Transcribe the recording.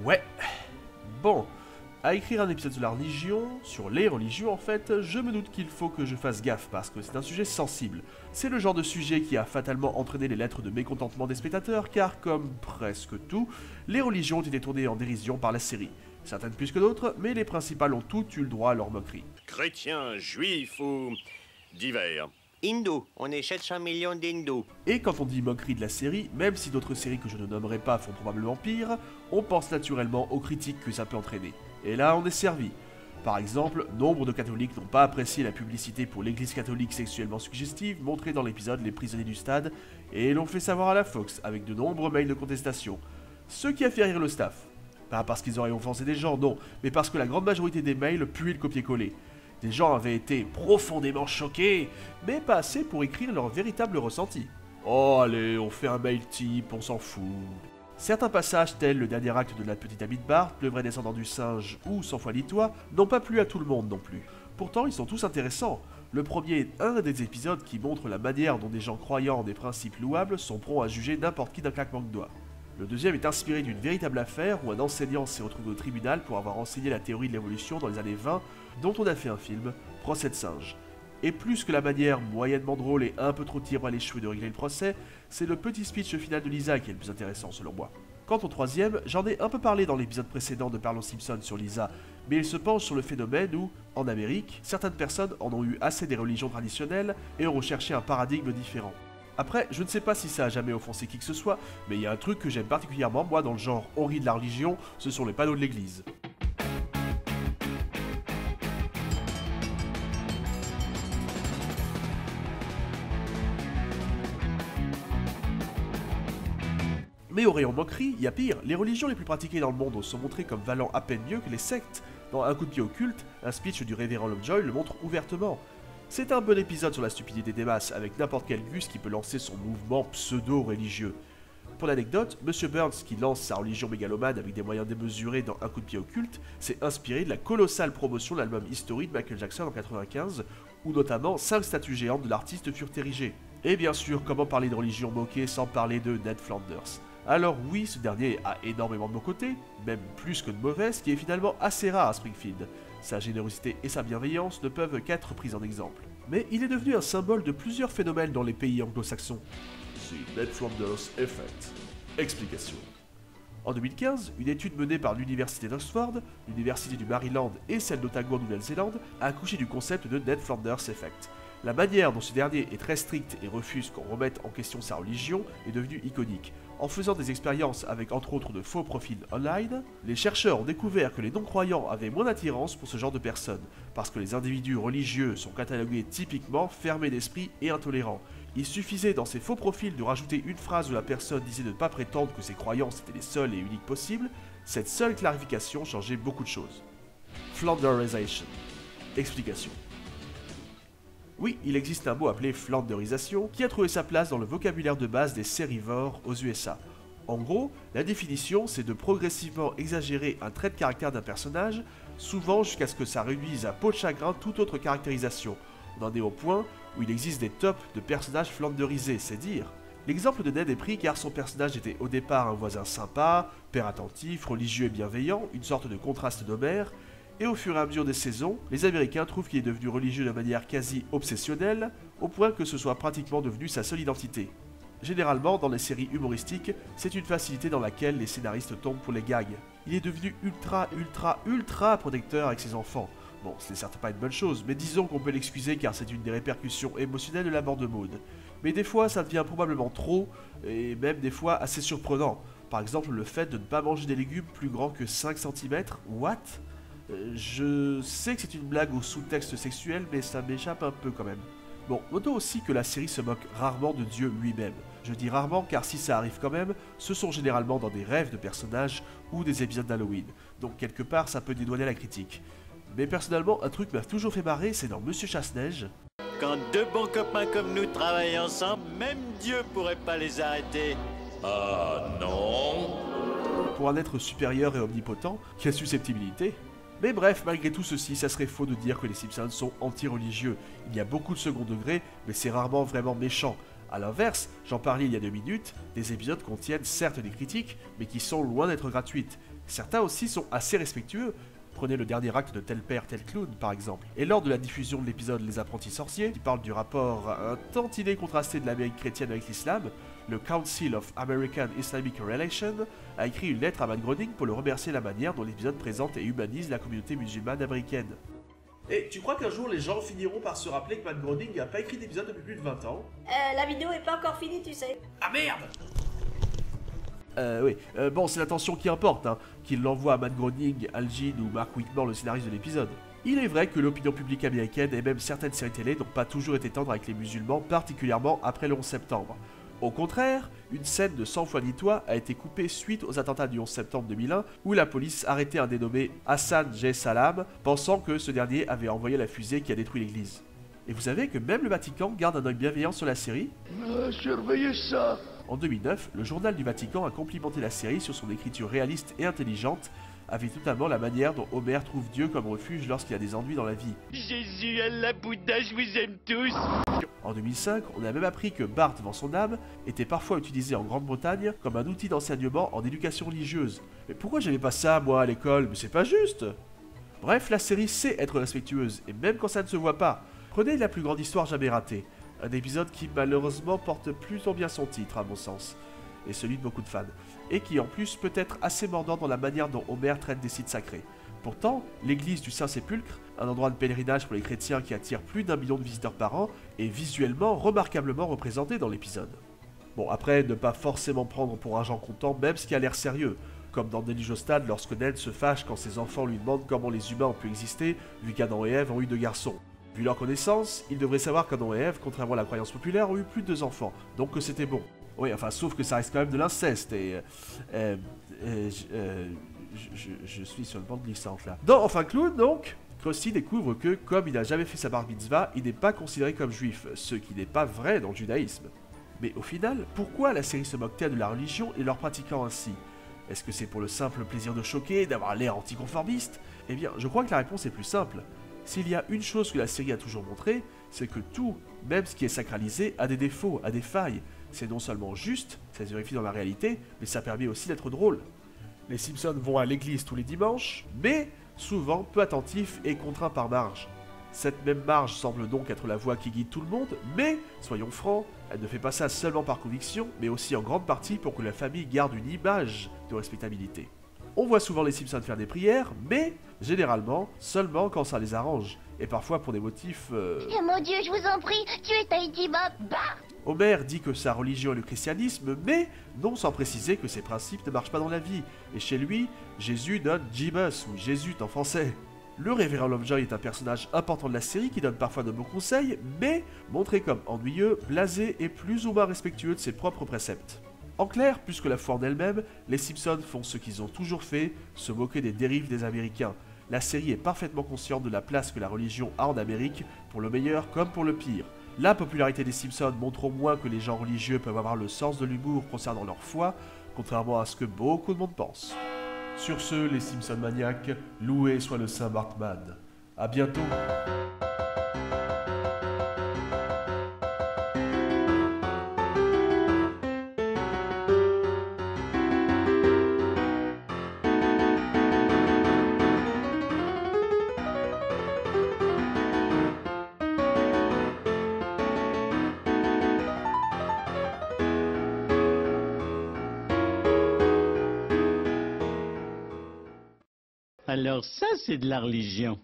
Ouais. Bon. À écrire un épisode sur la religion, sur les religions en fait, je me doute qu'il faut que je fasse gaffe parce que c'est un sujet sensible. C'est le genre de sujet qui a fatalement entraîné les lettres de mécontentement des spectateurs car, comme presque tout, les religions ont été tournées en dérision par la série. Certaines plus que d'autres, mais les principales ont toutes eu le droit à leur moquerie. Chrétiens, juifs ou divers. Hindous, on est 700 millions d'hindous. Et quand on dit moquerie de la série, même si d'autres séries que je ne nommerai pas font probablement pire, on pense naturellement aux critiques que ça peut entraîner. Et là, on est servi. Par exemple, nombre de catholiques n'ont pas apprécié la publicité pour l'église catholique sexuellement suggestive montrée dans l'épisode Les prisonniers du stade, et l'ont fait savoir à la Fox avec de nombreux mails de contestation. Ce qui a fait rire le staff. Pas parce qu'ils auraient offensé des gens, non, mais parce que la grande majorité des mails puaient le copier-coller. Des gens avaient été profondément choqués, mais pas assez pour écrire leur véritable ressenti. Oh allez, on fait un mail type, on s'en fout. Certains passages, tels le dernier acte de la petite amie de Bart, le vrai descendant du singe ou 100 fois lis-toi, n'ont pas plu à tout le monde non plus. Pourtant, ils sont tous intéressants. Le premier est un des épisodes qui montre la manière dont des gens croyant en des principes louables sont prompts à juger n'importe qui d'un claquement de doigts. Le deuxième est inspiré d'une véritable affaire où un enseignant s'est retrouvé au tribunal pour avoir enseigné la théorie de l'évolution dans les années 20, dont on a fait un film, Procès de singe. Et plus que la manière moyennement drôle et un peu trop tirée par les cheveux de régler le procès, c'est le petit speech final de Lisa qui est le plus intéressant selon moi. Quant au troisième, j'en ai un peu parlé dans l'épisode précédent de Parlons Simpson sur Lisa, mais il se penche sur le phénomène où, en Amérique, certaines personnes en ont eu assez des religions traditionnelles et ont recherché un paradigme différent. Après, je ne sais pas si ça a jamais offensé qui que ce soit, mais il y a un truc que j'aime particulièrement moi dans le genre on rit de la religion, ce sont les panneaux de l'église. Mais au rayon moquerie, il y a pire, les religions les plus pratiquées dans le monde sont montrées comme valant à peine mieux que les sectes. Dans Un coup de pied au culte, un speech du révérend Lovejoy le montre ouvertement. C'est un bon épisode sur la stupidité des masses, avec n'importe quel gus qui peut lancer son mouvement pseudo-religieux. Pour l'anecdote, M. Burns, qui lance sa religion mégalomane avec des moyens démesurés dans Un coup de pied au culte, s'est inspiré de la colossale promotion de l'album History de Michael Jackson en 1995, où notamment 5 statues géantes de l'artiste furent érigées. Et bien sûr, comment parler de religion moquée sans parler de Ned Flanders? Alors oui, ce dernier a énormément de bons côtés, même plus que de mauvais, ce qui est finalement assez rare à Springfield. Sa générosité et sa bienveillance ne peuvent qu'être prises en exemple. Mais il est devenu un symbole de plusieurs phénomènes dans les pays anglo-saxons. The Ned Flanders Effect. Explication. En 2015, une étude menée par l'université d'Oxford, l'université du Maryland et celle d'Ottawa en Nouvelle-Zélande a accouché du concept de Ned Flanders Effect. La manière dont ce dernier est très strict et refuse qu'on remette en question sa religion est devenue iconique. En faisant des expériences avec entre autres de faux profils online, les chercheurs ont découvert que les non-croyants avaient moins d'attirance pour ce genre de personnes, parce que les individus religieux sont catalogués typiquement fermés d'esprit et intolérants. Il suffisait dans ces faux profils de rajouter une phrase où la personne disait de ne pas prétendre que ses croyances étaient les seules et uniques possibles. Cette seule clarification changeait beaucoup de choses. Flanderisation. Explication. Oui, il existe un mot appelé flanderisation qui a trouvé sa place dans le vocabulaire de base des sérivores aux USA. En gros, la définition, c'est de progressivement exagérer un trait de caractère d'un personnage, souvent jusqu'à ce que ça réduise à peau de chagrin toute autre caractérisation. On en est au point où il existe des tops de personnages flanderisés, c'est dire. L'exemple de Ned est pris car son personnage était au départ un voisin sympa, père attentif, religieux et bienveillant, une sorte de contraste d'Homère, et au fur et à mesure des saisons, les Américains trouvent qu'il est devenu religieux de manière quasi obsessionnelle, au point que ce soit pratiquement devenu sa seule identité. Généralement, dans les séries humoristiques, c'est une facilité dans laquelle les scénaristes tombent pour les gags. Il est devenu ultra protecteur avec ses enfants. Bon, c'est certes pas une bonne chose, mais disons qu'on peut l'excuser car c'est une des répercussions émotionnelles de la mort de Maud. Mais des fois, ça devient probablement trop, et même des fois assez surprenant. Par exemple, le fait de ne pas manger des légumes plus grands que 5 cm, what? Je sais que c'est une blague au sous-texte sexuel, mais ça m'échappe un peu quand même. Bon, notons aussi que la série se moque rarement de Dieu lui-même. Je dis rarement car si ça arrive quand même, ce sont généralement dans des rêves de personnages ou des épisodes d'Halloween, donc quelque part ça peut dédouaner la critique. Mais personnellement, un truc m'a toujours fait marrer, c'est dans Monsieur Chasse-Neige. Quand deux bons copains comme nous travaillent ensemble, même Dieu pourrait pas les arrêter. Ah non. Pour un être supérieur et omnipotent, quelle susceptibilité. Mais bref, malgré tout ceci, ça serait faux de dire que les Simpsons sont anti-religieux. Il y a beaucoup de second degré, mais c'est rarement vraiment méchant. A l'inverse, j'en parlais il y a 2 minutes, des épisodes contiennent certes des critiques, mais qui sont loin d'être gratuites. Certains aussi sont assez respectueux. Prenez le dernier acte de Tel Père, Tel Clown par exemple. Et lors de la diffusion de l'épisode Les Apprentis Sorciers, qui parle du rapport un tantinet contrasté de l'Amérique chrétienne avec l'islam, le Council of American Islamic Relations a écrit une lettre à Matt Groening pour le remercier de la manière dont l'épisode présente et humanise la communauté musulmane américaine. Et tu crois qu'un jour les gens finiront par se rappeler que Matt Groening n'a pas écrit d'épisode depuis plus de 20 ans? La vidéo est pas encore finie, tu sais. Ah merde! Oui. Bon, c'est l'intention qui importe, hein, qu'il l'envoie à Matt Groening, Al Jean ou Mark Whitmore, le scénariste de l'épisode. Il est vrai que l'opinion publique américaine et même certaines séries télé n'ont pas toujours été tendres avec les musulmans, particulièrement après le 11 septembre. Au contraire, une scène de Sans foi ni toi a été coupée suite aux attentats du 11 septembre 2001 où la police arrêtait un dénommé Hassan J. Salam, pensant que ce dernier avait envoyé la fusée qui a détruit l'église. Et vous savez que même le Vatican garde un œil bienveillant sur la série? Surveillez ça! En 2009, le journal du Vatican a complimenté la série sur son écriture réaliste et intelligente, avec notamment la manière dont Homer trouve Dieu comme refuge lorsqu'il a des ennuis dans la vie. Jésus, Allah, Bouddha, je vous aime tous! En 2005, on a même appris que Bart vend son âme était parfois utilisé en Grande-Bretagne comme un outil d'enseignement en éducation religieuse. Mais pourquoi j'avais pas ça, moi, à l'école? Mais c'est pas juste! Bref, la série sait être respectueuse, et même quand ça ne se voit pas. Prenez La plus grande histoire jamais ratée, un épisode qui malheureusement porte plutôt bien son titre à mon sens, et celui de beaucoup de fans, et qui en plus peut être assez mordant dans la manière dont Homer traite des sites sacrés. Pourtant, l'église du Saint-Sépulcre, un endroit de pèlerinage pour les chrétiens qui attire plus d'1 million de visiteurs par an, est visuellement remarquablement représenté dans l'épisode. Bon, après, ne pas forcément prendre pour argent comptant même ce qui a l'air sérieux, comme dans Delicious-Stad lorsque Ned se fâche quand ses enfants lui demandent comment les humains ont pu exister vu qu'Adam et Ève ont eu 2 garçons. Vu leur connaissance, ils devraient savoir qu'Adam et Ève, contrairement à la croyance populaire, ont eu plus de 2 enfants, donc que c'était bon. Oui, enfin, sauf que ça reste quand même de l'inceste et... Je suis sur le banc de glissante là. Dans Enfin Clown, donc, Krusty découvre que, comme il n'a jamais fait sa bar mitzvah, il n'est pas considéré comme juif, ce qui n'est pas vrai dans le judaïsme. Mais au final, pourquoi la série se moque-t-elle de la religion et leur pratiquant ainsi? Est-ce que c'est pour le simple plaisir de choquer, d'avoir l'air anticonformiste? Eh bien, je crois que la réponse est plus simple. S'il y a une chose que la série a toujours montré, c'est que tout, même ce qui est sacralisé, a des défauts, a des failles. C'est non seulement juste, ça se vérifie dans la réalité, mais ça permet aussi d'être drôle. Les Simpsons vont à l'église tous les dimanches, mais souvent peu attentifs et contraints par Marge. Cette même Marge semble donc être la voix qui guide tout le monde, mais, soyons francs, elle ne fait pas ça seulement par conviction, mais aussi en grande partie pour que la famille garde une image de respectabilité. On voit souvent les Simpsons faire des prières, mais généralement seulement quand ça les arrange, et parfois pour des motifs... Oh mon Dieu, je vous en prie, tuez Tahiti Bob, Bart! Homer dit que sa religion est le christianisme, mais non sans préciser que ses principes ne marchent pas dans la vie, et chez lui, Jésus donne Jeebus, ou Jésus en français. Le révérend Lovejoy est un personnage important de la série qui donne parfois de bons conseils, mais montré comme ennuyeux, blasé et plus ou moins respectueux de ses propres préceptes. En clair, plus que la foi en elle-même, les Simpsons font ce qu'ils ont toujours fait, se moquer des dérives des Américains. La série est parfaitement consciente de la place que la religion a en Amérique, pour le meilleur comme pour le pire. La popularité des Simpsons montre au moins que les gens religieux peuvent avoir le sens de l'humour concernant leur foi, contrairement à ce que beaucoup de monde pense. Sur ce, les Simpsons maniaques, loué soit le Saint Bartman. À bientôt. Alors ça, c'est de la religion.